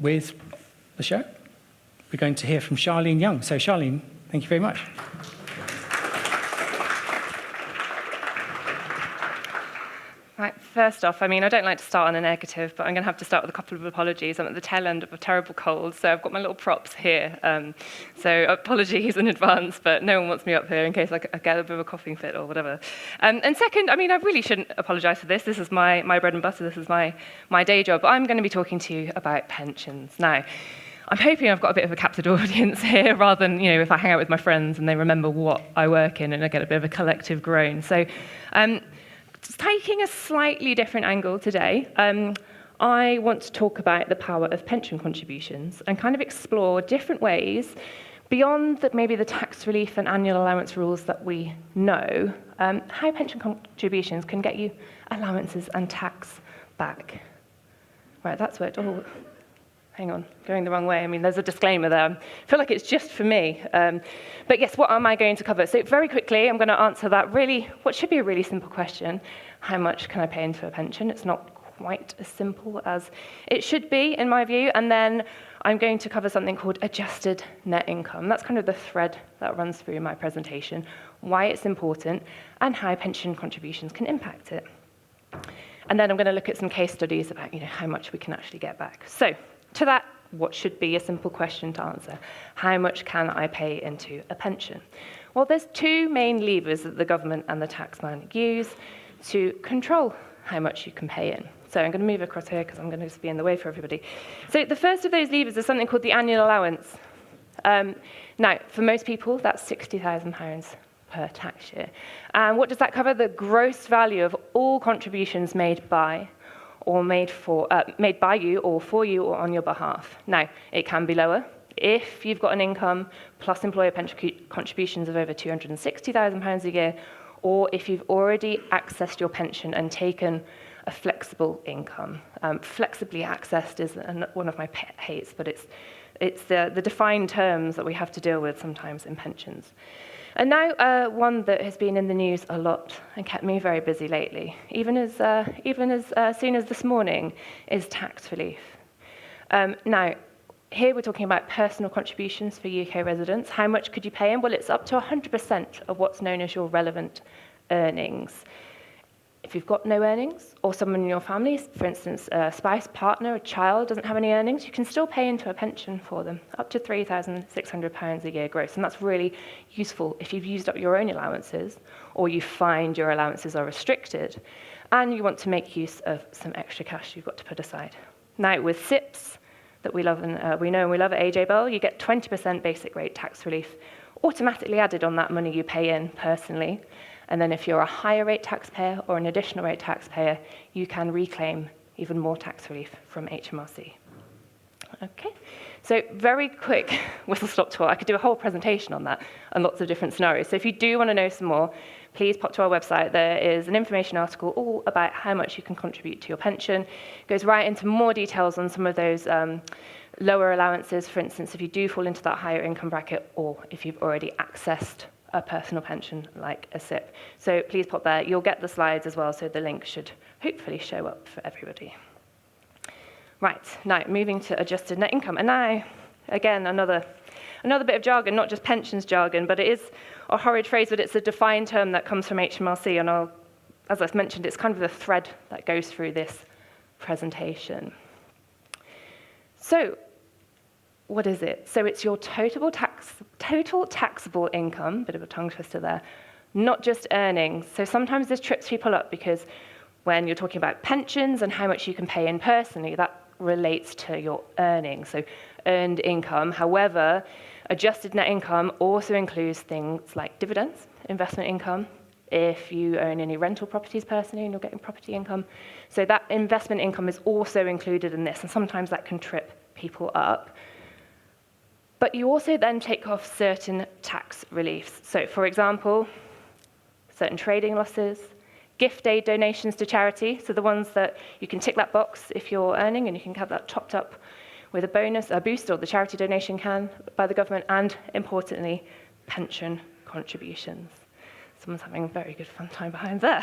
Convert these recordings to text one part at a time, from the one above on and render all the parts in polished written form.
with the show. We're going to hear from Charlene Young. So Charlene, thank you very much. Right, first off, I don't like to start on a negative, but I'm going to have to start with a couple of apologies. I'm at the tail end of a terrible cold, so I've got my little props here. So apologies in advance, but no one wants me up here in case I get a bit of a coughing fit or whatever. And second, I really shouldn't apologise for this. This is my bread and butter. This is my day job. I'm going to be talking to you about pensions. Now, I'm hoping I've got a bit of a captured audience here, rather than, if I hang out with my friends and they remember what I work in and I get a bit of a collective groan. So, taking a slightly different angle today, I want to talk about the power of pension contributions and kind of explore different ways beyond maybe the tax relief and annual allowance rules that we know, how pension contributions can get you allowances and tax back. Right, that's worked. Oh, hang on, going the wrong way. There's a disclaimer there. I feel like it's just for me. But yes, what am I going to cover? So very quickly, I'm going to answer that what should be a really simple question. How much can I pay into a pension? It's not quite as simple as it should be, in my view. And then I'm going to cover something called adjusted net income. That's kind of the thread that runs through my presentation, why it's important, and how pension contributions can impact it. And then I'm going to look at some case studies about how much we can actually get back. So, to that, what should be a simple question to answer? How much can I pay into a pension? Well, there's two main levers that the government and the taxman use to control how much you can pay in. So I'm going to move across here because I'm going to just be in the way for everybody. So the first of those levers is something called the annual allowance. Now, for most people, that's £60,000 per tax year. And what does that cover? The gross value of all contributions made by you or for you or on your behalf. Now, it can be lower if you've got an income plus employer pension contributions of over £260,000 a year, or if you've already accessed your pension and taken a flexible income. Flexibly accessed is one of my pet hates, but it's the defined terms that we have to deal with sometimes in pensions. And now one that has been in the news a lot and kept me very busy lately, even as soon as this morning, is tax relief. Now, here we're talking about personal contributions for UK residents. How much could you pay in? Well, it's up to 100% of what's known as your relevant earnings. If you've got no earnings, or someone in your family, for instance, a spouse, partner, a child doesn't have any earnings, you can still pay into a pension for them, up to £3,600 a year gross. And that's really useful if you've used up your own allowances, or you find your allowances are restricted, and you want to make use of some extra cash you've got to put aside. Now, with SIPs that we love and we know and we love at AJ Bell, you get 20% basic rate tax relief automatically added on that money you pay in personally. And then if you're a higher rate taxpayer or an additional rate taxpayer, you can reclaim even more tax relief from HMRC. Okay, so very quick whistle-stop tour. I could do a whole presentation on that and lots of different scenarios. So if you do want to know some more, please pop to our website. There is an information article all about how much you can contribute to your pension. It goes right into more details on some of those lower allowances, for instance, if you do fall into that higher income bracket or if you've already accessed a personal pension like a SIP. So please pop there. You'll get the slides as well, so the link should hopefully show up for everybody. Right, now moving to adjusted net income. And now, again, another bit of jargon, not just pensions jargon, but it is a horrid phrase, but it's a defined term that comes from HMRC. And as I've mentioned, it's kind of the thread that goes through this presentation. So, what is it? So it's your total taxable income, bit of a tongue twister there, not just earnings. So sometimes this trips people up because when you're talking about pensions and how much you can pay in personally, that relates to your earnings, so earned income. However, adjusted net income also includes things like dividends, investment income, if you own any rental properties personally and you're getting property income. So that investment income is also included in this, and sometimes that can trip people up. But you also then take off certain tax reliefs. So, for example, certain trading losses, gift aid donations to charity, so the ones that you can tick that box if you're earning and you can have that topped up with a bonus, a boost, or the charity donation can by the government, and importantly, pension contributions. Someone's having a very good fun time behind there.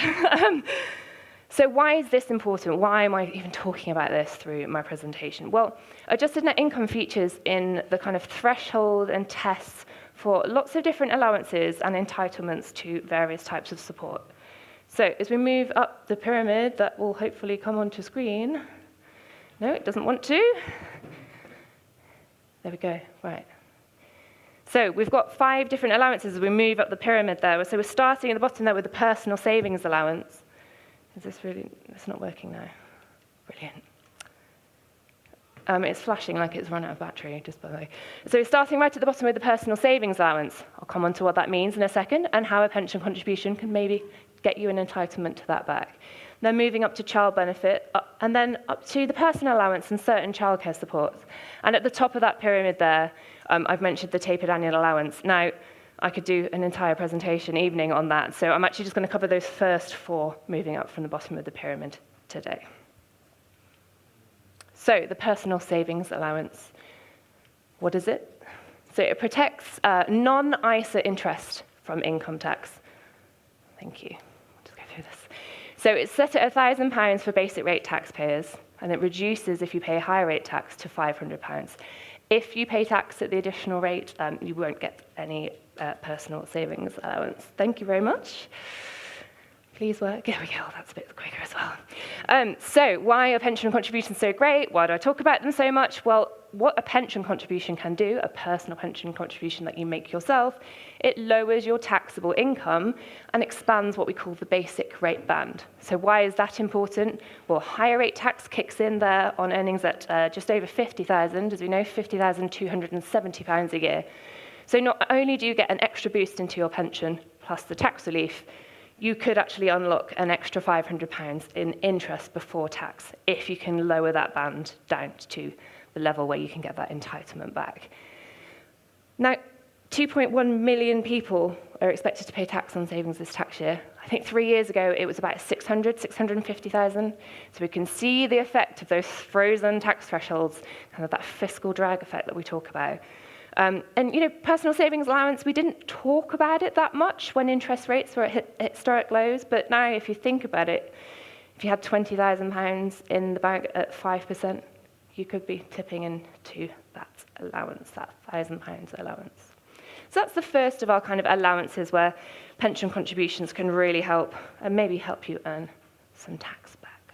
So why is this important? Why am I even talking about this through my presentation? Well, adjusted net income features in the kind of threshold and tests for lots of different allowances and entitlements to various types of support. So as we move up the pyramid, that will hopefully come onto screen. No, it doesn't want to. There we go, right. So we've got 5 different allowances as we move up the pyramid there. So we're starting at the bottom there with the personal savings allowance. Is this really, it's not working now. Brilliant. It's flashing like it's run out of battery, just by the way. So starting right at the bottom with the personal savings allowance. I'll come on to what that means in a second and how a pension contribution can maybe get you an entitlement to that back. Then moving up to child benefit, and then up to the personal allowance and certain childcare supports. And at the top of that pyramid there, I've mentioned the tapered annual allowance. Now, I could do an entire presentation evening on that, so I'm actually just going to cover those first 4 moving up from the bottom of the pyramid today. So, the personal savings allowance. What is it? So it protects non-ISA interest from income tax. Thank you. I'll just go through this. So it's set at £1,000 for basic rate taxpayers, and it reduces if you pay higher rate tax to £500. If you pay tax at the additional rate, you won't get any personal savings allowance. Thank you very much. Please work. There we go. That's a bit quicker as well. So why are pension contributions so great? Why do I talk about them so much? Well, what a pension contribution can do, a personal pension contribution that you make yourself, it lowers your taxable income and expands what we call the basic rate band. So why is that important? Well, higher rate tax kicks in there on earnings at just over 50,000, as we know, £50,270 a year. So not only do you get an extra boost into your pension plus the tax relief, you could actually unlock an extra £500 in interest before tax if you can lower that band down to the level where you can get that entitlement back. Now, 2.1 million people are expected to pay tax on savings this tax year. I think 3 years ago, it was about 650,000. So we can see the effect of those frozen tax thresholds, kind of that fiscal drag effect that we talk about. And, personal savings allowance, we didn't talk about it that much when interest rates were at historic lows. But now, if you think about it, if you had £20,000 in the bank at 5%, you could be tipping into that allowance, that £1,000 allowance. So that's the first of our kind of allowances where pension contributions can really help and maybe help you earn some tax back.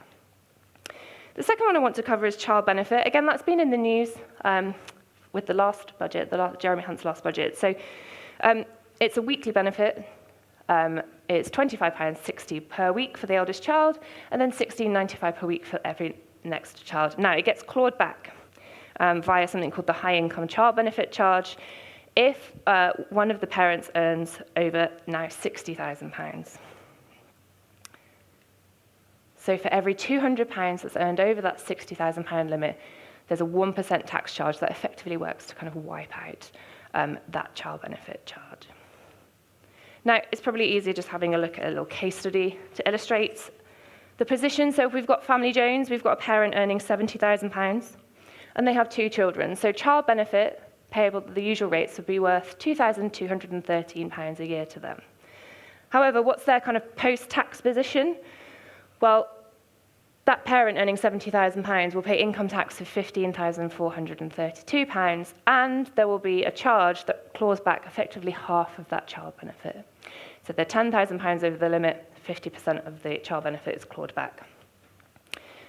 The second one I want to cover is child benefit. Again, that's been in the news with the last budget, Jeremy Hunt's last budget. So it's a weekly benefit. It's £25.60 per week for the eldest child, and then £16.95 per week for every next child. Now, it gets clawed back via something called the high income child benefit charge if one of the parents earns over now £60,000. So for every £200 that's earned over that £60,000 limit, there's a 1% tax charge that effectively works to kind of wipe out that child benefit charge. Now, it's probably easier just having a look at a little case study to illustrate the position. So if we've got Family Jones, we've got a parent earning £70,000, and they have 2 children. So child benefit, payable at the usual rates, would be worth £2,213 a year to them. However, what's their kind of post-tax position? Well, that parent earning £70,000 will pay income tax of £15,432, and there will be a charge that claws back effectively half of that child benefit. So they're £10,000 over the limit, 50% of the child benefit is clawed back.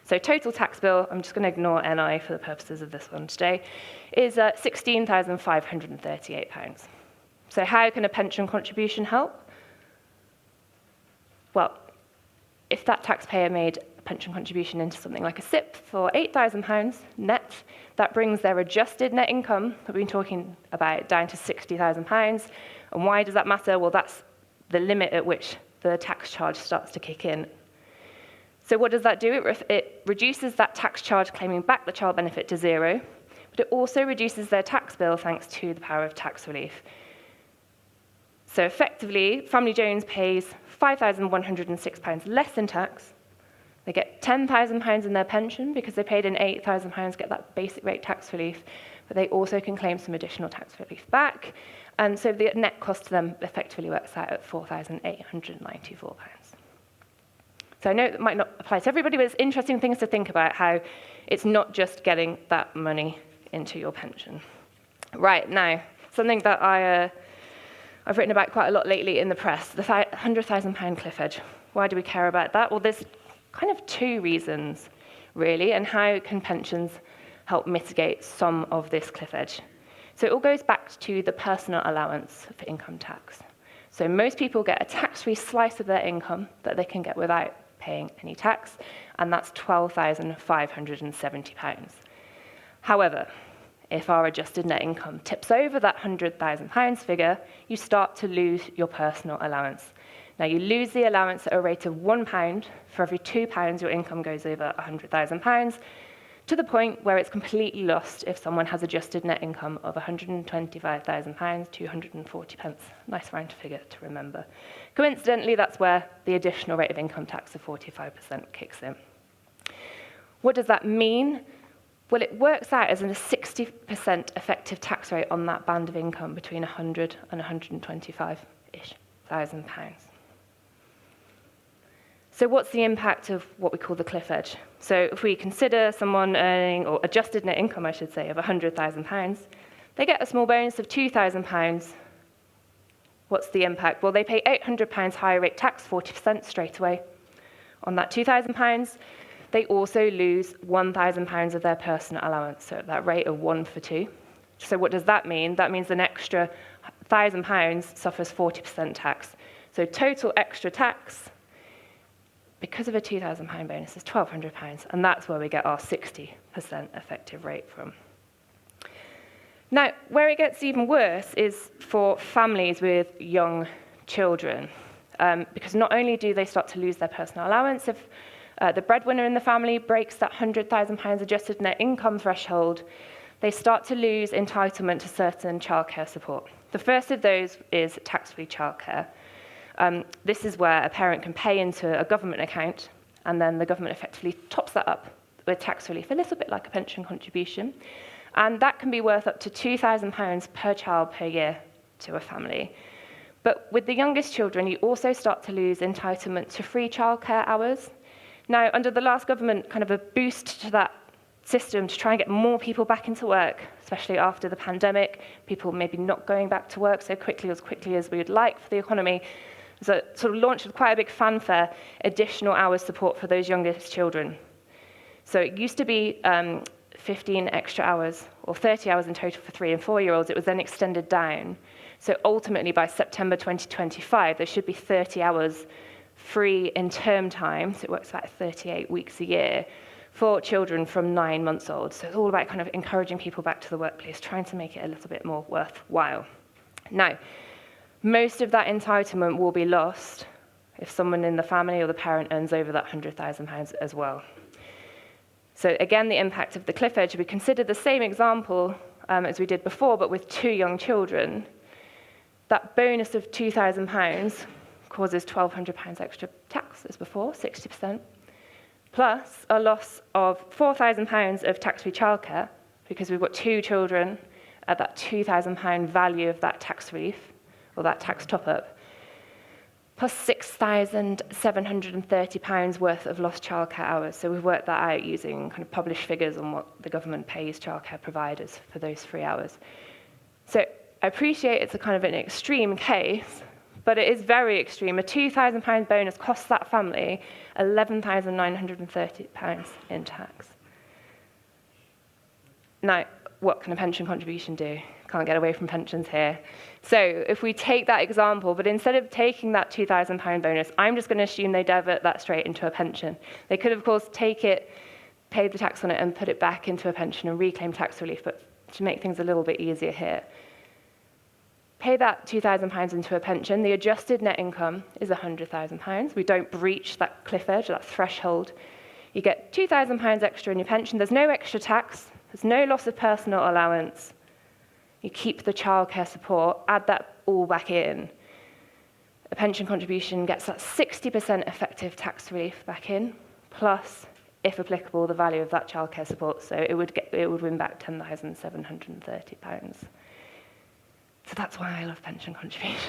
So total tax bill, I'm just going to ignore NI for the purposes of this one today, is £16,538. So how can a pension contribution help? Well, if that taxpayer made a pension contribution into something like a SIP for £8,000 net, that brings their adjusted net income that we've been talking about down to £60,000. And why does that matter? Well, that's the limit at which the tax charge starts to kick in. So what does that do? It reduces that tax charge claiming back the child benefit to 0, but it also reduces their tax bill thanks to the power of tax relief. So effectively, Family Jones pays £5,106 less in tax. They get £10,000 in their pension because they paid in £8,000 to get that basic rate tax relief, but they also can claim some additional tax relief back. And so the net cost to them effectively works out at £4,894. So I know it might not apply to everybody, but it's interesting things to think about, how it's not just getting that money into your pension. Right, now, something that I've written about quite a lot lately in the press, the £100,000 cliff edge. Why do we care about that? Well, there's kind of two reasons, really, and how can pensions help mitigate some of this cliff edge? So it all goes back to the personal allowance for income tax. So most people get a tax-free slice of their income that they can get without paying any tax, and that's £12,570. However, if our adjusted net income tips over that £100,000 figure, you start to lose your personal allowance. Now, you lose the allowance at a rate of £1 for every £2 your income goes over £100,000, to the point where it's completely lost if someone has adjusted net income of £125,000, 240 pence. Nice round figure to remember. Coincidentally, that's where the additional rate of income tax of 45% kicks in. What does that mean? Well, it works out as a 60% effective tax rate on that band of income between 100 and 125-ish thousand pounds. So what's the impact of what we call the cliff edge? So if we consider someone earning, or adjusted net income, I should say, of £100,000, they get a small bonus of £2,000. What's the impact? Well, they pay £800 higher rate tax, 40% straight away. On that £2,000, they also lose £1,000 of their personal allowance, so at that rate of 1 for 2. So what does that mean? That means an extra £1,000 suffers 40% tax. So total extra tax, because of a £2,000 bonus, is £1,200, and that's where we get our 60% effective rate from. Now, where it gets even worse is for families with young children, because not only do they start to lose their personal allowance, if the breadwinner in the family breaks that £100,000 adjusted net income threshold, they start to lose entitlement to certain childcare support. The first of those is tax-free childcare. This is where a parent can pay into a government account, and then the government effectively tops that up with tax relief, a little bit like a pension contribution. And that can be worth up to £2,000 per child per year to a family. But with the youngest children, you also start to lose entitlement to free childcare hours. Now, under the last government, kind of a boost to that system to try and get more people back into work, especially after the pandemic, people maybe not going back to work so quickly as we would like for the economy. So sort of launched with quite a big fanfare, additional hours support for those youngest children. So it used to be 15 extra hours, or 30 hours in total for 3 and 4-year-olds. It was then extended down. So ultimately, by September 2025, there should be 30 hours free in term time, so it works about 38 weeks a year, for children from 9 months old. So it's all about kind of encouraging people back to the workplace, trying to make it a little bit more worthwhile. Now, most of that entitlement will be lost if someone in the family or the parent earns over that £100,000 as well. So again, the impact of the cliff edge, we consider the same example as we did before, but with 2 young children. That bonus of £2,000 causes £1,200 extra tax as before, 60%, plus a loss of £4,000 of tax-free childcare, because we've got 2 children at that £2,000 value of that tax relief, or that tax top-up, plus £6,730 worth of lost childcare hours. So we've worked that out using kind of published figures on what the government pays childcare providers for those free hours. So I appreciate it's a kind of an extreme case, but it is very extreme. A £2,000 bonus costs that family £11,930 in tax. Now, what can a pension contribution do? Can't get away from pensions here. So if we take that example, but instead of taking that £2,000 bonus, I'm just going to assume they divert that straight into a pension. They could, of course, take it, pay the tax on it, and put it back into a pension and reclaim tax relief, but to make things a little bit easier here, pay that £2,000 into a pension. The adjusted net income is £100,000. We don't breach that cliff edge, that threshold. You get £2,000 extra in your pension. There's no extra tax. There's no loss of personal allowance. You keep the childcare support, add that all back in. A pension contribution gets that 60% effective tax relief back in, plus, if applicable, the value of that childcare support. So it would win back £10,730. So that's why I love pension contributions.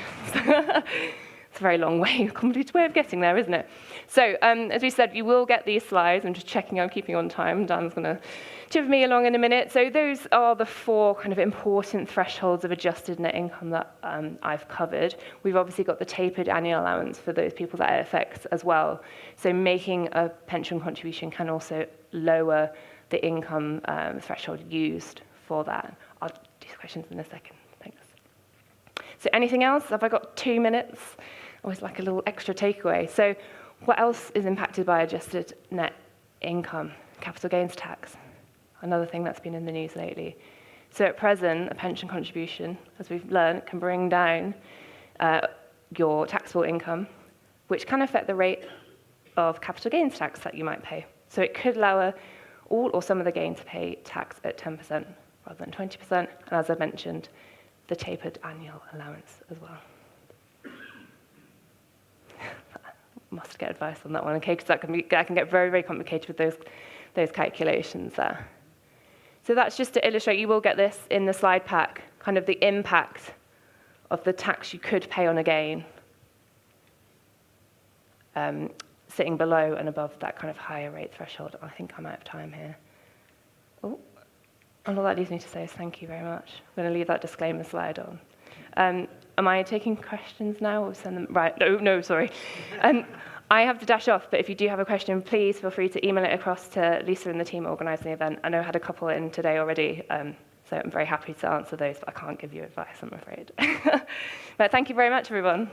It's a very long way, a complicated way of getting there, isn't it? So, as we said, you will get these slides. I'm just checking I'm keeping on time. Dan's going to chiv me along in a minute. So those are the 4 kind of important thresholds of adjusted net income that I've covered. We've obviously got the tapered annual allowance for those people that it affects as well. So making a pension contribution can also lower the income threshold used for that. I'll do questions in a second. Thanks. So anything else? Have I got 2 minutes? Always like a little extra takeaway. So what else is impacted by adjusted net income? Capital gains tax, another thing that's been in the news lately. So at present, a pension contribution, as we've learned, can bring down your taxable income, which can affect the rate of capital gains tax that you might pay. So it could lower all or some of the gain to pay tax at 10% rather than 20%, and as I mentioned, the tapered annual allowance as well. Must get advice on that one, okay? Because that can get very, very complicated with those calculations there. So that's just to illustrate. You will get this in the slide pack, kind of the impact of the tax you could pay on a gain, sitting below and above that kind of higher rate threshold. I think I'm out of time here. Oh, and all that leaves me to say is thank you very much. I'm going to leave that disclaimer slide on. Am I taking questions now or send them? Right, no, sorry. I have to dash off, but if you do have a question, please feel free to email it across to Lisa and the team organising the event. I know I had a couple in today already, so I'm very happy to answer those, but I can't give you advice, I'm afraid. But thank you very much, everyone.